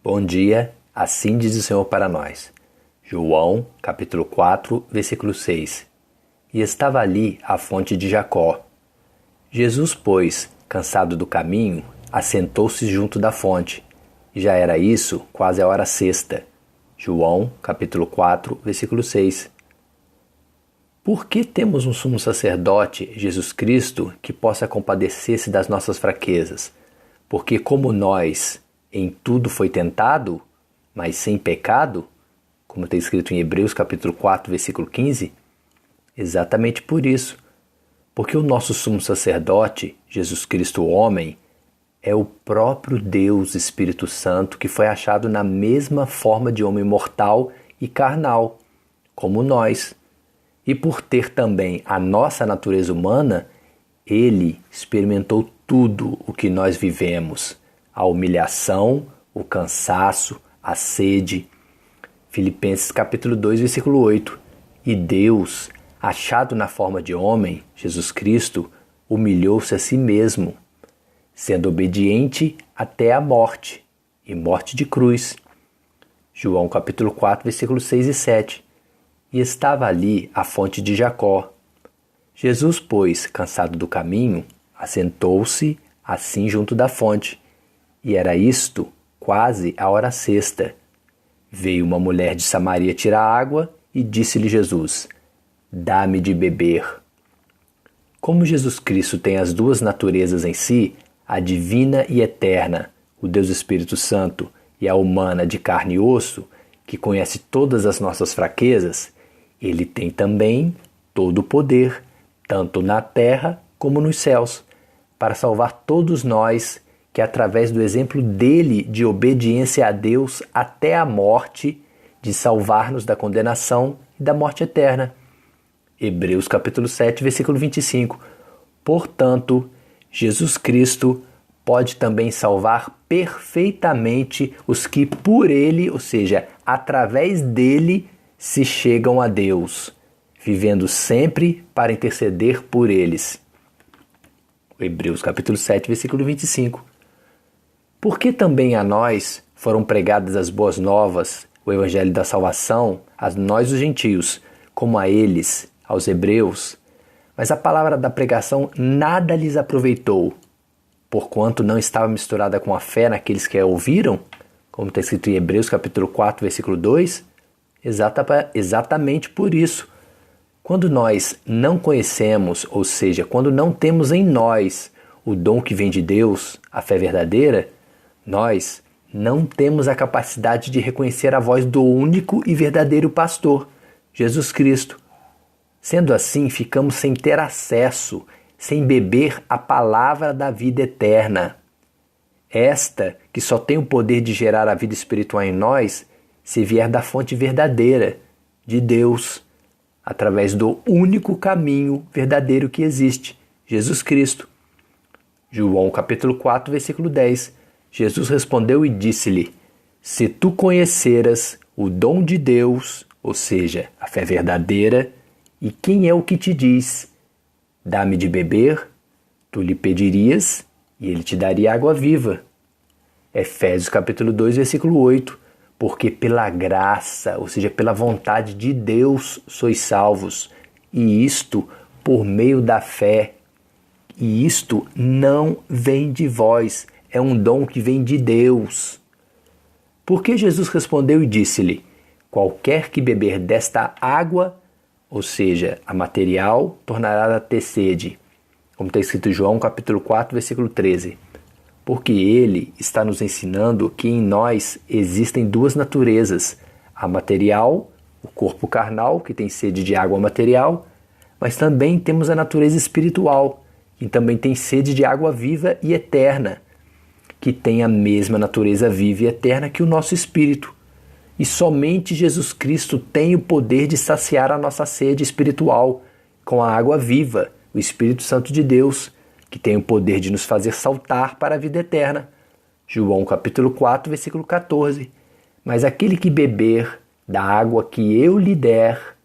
Bom dia, assim diz o Senhor para nós. João, capítulo 4, versículo 6. E estava ali a fonte de Jacó. Jesus, pois, cansado do caminho, assentou-se junto da fonte. E já era isso quase a hora sexta. João, capítulo 4, versículo 6. Por que temos um sumo sacerdote, Jesus Cristo, que possa compadecer-se das nossas fraquezas? Porque como nós, em tudo foi tentado, mas sem pecado, como está escrito em Hebreus capítulo 4, versículo 15, exatamente por isso. Porque o nosso sumo sacerdote, Jesus Cristo homem, é o próprio Deus Espírito Santo que foi achado na mesma forma de homem mortal e carnal, como nós. E por ter também a nossa natureza humana, ele experimentou tudo o que nós vivemos, a humilhação, o cansaço, a sede. Filipenses capítulo 2, versículo 8. E Deus, achado na forma de homem, Jesus Cristo, humilhou-se a si mesmo, sendo obediente até a morte, e morte de cruz. João capítulo 4, versículos 6 e 7. E estava ali a fonte de Jacó. Jesus, pois, cansado do caminho, assentou-se assim junto da fonte. E era isto quase a hora sexta. Veio uma mulher de Samaria tirar água e disse-lhe Jesus: dá-me de beber. Como Jesus Cristo tem as duas naturezas em si, a divina e eterna, o Deus Espírito Santo, e a humana de carne e osso, que conhece todas as nossas fraquezas, ele tem também todo o poder, tanto na terra como nos céus, para salvar todos nós que, através do exemplo dele de obediência a Deus até a morte, de salvar-nos da condenação e da morte eterna. Hebreus capítulo 7, versículo 25. Portanto, Jesus Cristo pode também salvar perfeitamente os que por ele, ou seja, através dele, se chegam a Deus, vivendo sempre para interceder por eles. Hebreus capítulo 7, versículo 25. Porque também a nós foram pregadas as boas novas, o evangelho da salvação, a nós os gentios, como a eles, aos hebreus. Mas a palavra da pregação nada lhes aproveitou, porquanto não estava misturada com a fé naqueles que a ouviram, como está escrito em Hebreus capítulo 4, versículo 2. Exatamente por isso. Quando nós não conhecemos, ou seja, quando não temos em nós o dom que vem de Deus, a fé verdadeira, nós não temos a capacidade de reconhecer a voz do único e verdadeiro pastor, Jesus Cristo. Sendo assim, ficamos sem ter acesso, sem beber a palavra da vida eterna. Esta, que só tem o poder de gerar a vida espiritual em nós, se vier da fonte verdadeira, de Deus, através do único caminho verdadeiro que existe, Jesus Cristo. João capítulo 4, versículo 10. Jesus respondeu e disse-lhe: se tu conheceras o dom de Deus, ou seja, a fé verdadeira, e quem é o que te diz: dá-me de beber, tu lhe pedirias e ele te daria água viva. Efésios capítulo 2, versículo 8. Porque pela graça, ou seja, pela vontade de Deus sois salvos, e isto por meio da fé. E isto não vem de vós, é um dom que vem de Deus. Porque Jesus respondeu e disse-lhe: qualquer que beber desta água, ou seja, a material, tornará a ter sede. Como está escrito em João capítulo 4, versículo 13. Porque ele está nos ensinando que em nós existem duas naturezas, a material, o corpo carnal, que tem sede de água material, mas também temos a natureza espiritual, que também tem sede de água viva e eterna, que tem a mesma natureza viva e eterna que o nosso espírito. E somente Jesus Cristo tem o poder de saciar a nossa sede espiritual com a água viva, o Espírito Santo de Deus, que tem o poder de nos fazer saltar para a vida eterna. João capítulo 4, versículo 14. Mas aquele que beber da água que eu lhe der,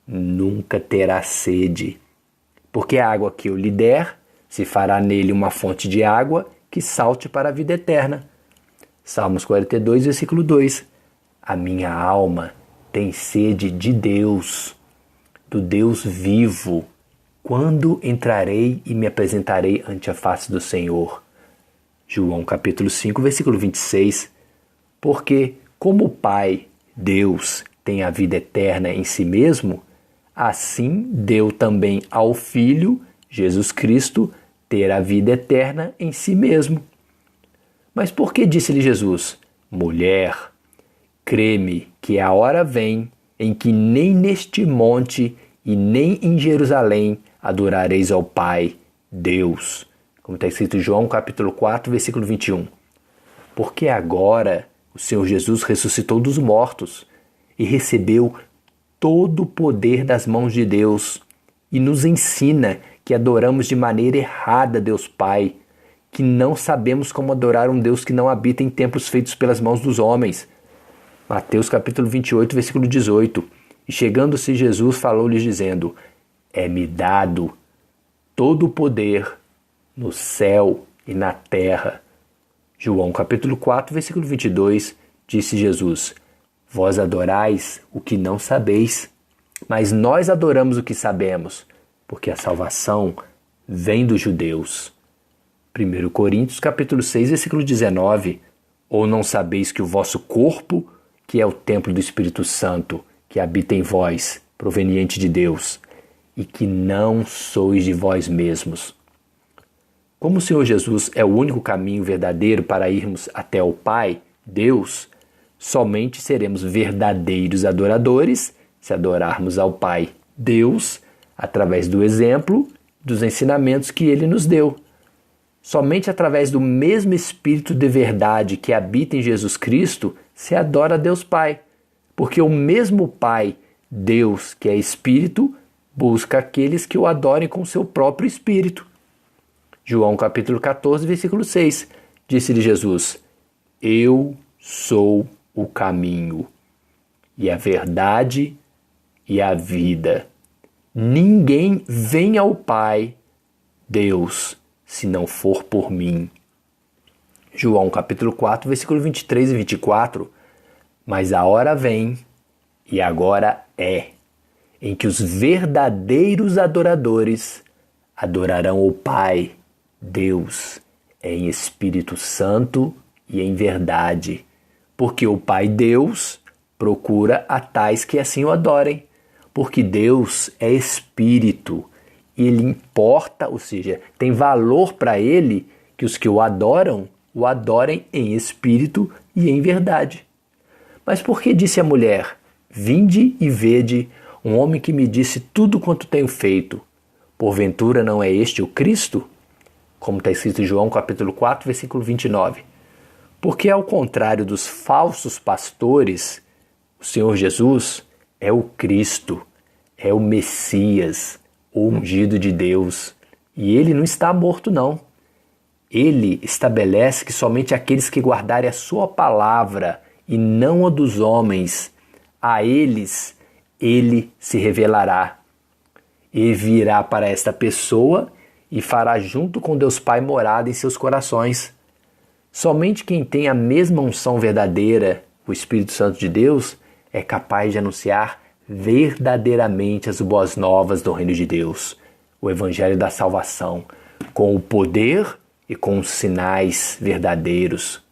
nunca terá sede. Porque a água que eu lhe der, se fará nele uma fonte de água que salte para a vida eterna. Salmos 42, versículo 2. A minha alma tem sede de Deus, do Deus vivo. Quando entrarei e me apresentarei ante a face do Senhor? João capítulo 5, versículo 26. Porque como o Pai, Deus, tem a vida eterna em si mesmo, assim deu também ao Filho, Jesus Cristo, ter a vida eterna em si mesmo. Mas por que disse-lhe Jesus? Mulher, crê-me que a hora vem em que nem neste monte e nem em Jerusalém adorareis ao Pai, Deus. Como está escrito em João capítulo 4, versículo 21. Porque agora o Senhor Jesus ressuscitou dos mortos e recebeu todo o poder das mãos de Deus e nos ensina que adoramos de maneira errada Deus Pai, que não sabemos como adorar um Deus que não habita em templos feitos pelas mãos dos homens. Mateus capítulo 28, versículo 18. E chegando-se Jesus, falou-lhes dizendo: é-me dado todo o poder no céu e na terra. João capítulo 4, versículo 22, disse Jesus: vós adorais o que não sabeis, mas nós adoramos o que sabemos, porque a salvação vem dos judeus. 1 Coríntios capítulo 6, versículo 19. Ou não sabeis que o vosso corpo, que é o templo do Espírito Santo, que habita em vós, proveniente de Deus, e que não sois de vós mesmos? Como o Senhor Jesus é o único caminho verdadeiro para irmos até o Pai, Deus, somente seremos verdadeiros adoradores se adorarmos ao Pai, Deus, através do exemplo, dos ensinamentos que Ele nos deu. Somente através do mesmo Espírito de verdade que habita em Jesus Cristo se adora a Deus Pai, porque o mesmo Pai, Deus, que é Espírito, busca aqueles que o adorem com seu próprio Espírito. João capítulo 14, versículo 6, disse-lhe Jesus: eu sou o caminho, e a verdade e a vida. Ninguém vem ao Pai, Deus, se não for por mim. João capítulo 4, versículo 23 e 24. Mas a hora vem, e agora é, em que os verdadeiros adoradores adorarão o Pai, Deus, em Espírito Santo e em verdade, porque o Pai Deus procura a tais que assim o adorem, porque Deus é Espírito, e Ele importa, ou seja, tem valor para Ele que os que o adorem em Espírito e em verdade. Mas por que disse a mulher: vinde e vede um homem que me disse tudo quanto tenho feito? Porventura não é este o Cristo? Como está escrito em João capítulo 4, versículo 29. Porque ao contrário dos falsos pastores, o Senhor Jesus é o Cristo, é o Messias, o ungido de Deus. E Ele não está morto, não. Ele estabelece que somente aqueles que guardarem a sua palavra e não a dos homens, a eles Ele se revelará. E virá para esta pessoa e fará junto com Deus Pai morada em seus corações. Somente quem tem a mesma unção verdadeira, o Espírito Santo de Deus, é capaz de anunciar verdadeiramente as boas novas do reino de Deus, o Evangelho da salvação, com o poder e com os sinais verdadeiros.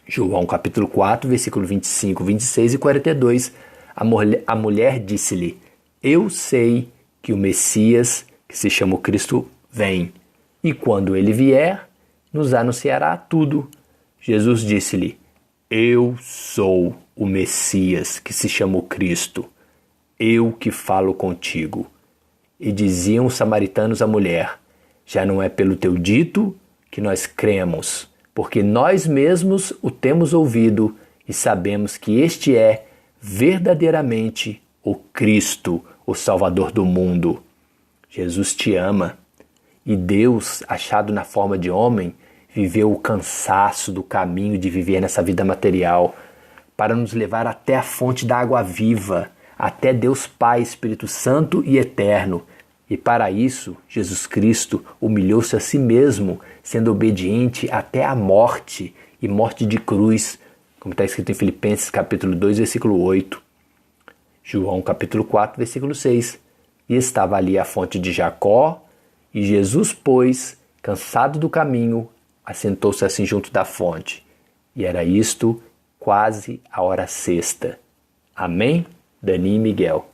João capítulo 4, versículo 25, 26 e 42, a mulher disse-lhe: eu sei que o Messias, que se chama o Cristo, vem, e quando ele vier, nos anunciará tudo. Jesus disse-lhe: eu sou o Messias, que se chama o Cristo, eu que falo contigo. E diziam os samaritanos à mulher: já não é pelo teu dito que nós cremos, porque nós mesmos o temos ouvido e sabemos que este é verdadeiramente o Cristo, o Salvador do mundo. Jesus te ama, e Deus, achado na forma de homem, viveu o cansaço do caminho de viver nessa vida material, para nos levar até a fonte da água viva, até Deus Pai, Espírito Santo e Eterno, E para isso, Jesus Cristo humilhou-se a si mesmo, sendo obediente até a morte, e morte de cruz, como está escrito em Filipenses capítulo 2, versículo 8. João capítulo 4, versículo 6. E estava ali a fonte de Jacó, e Jesus, pois, cansado do caminho, assentou-se assim junto da fonte. E era isto quase a hora sexta. Amém? Dani e Miguel.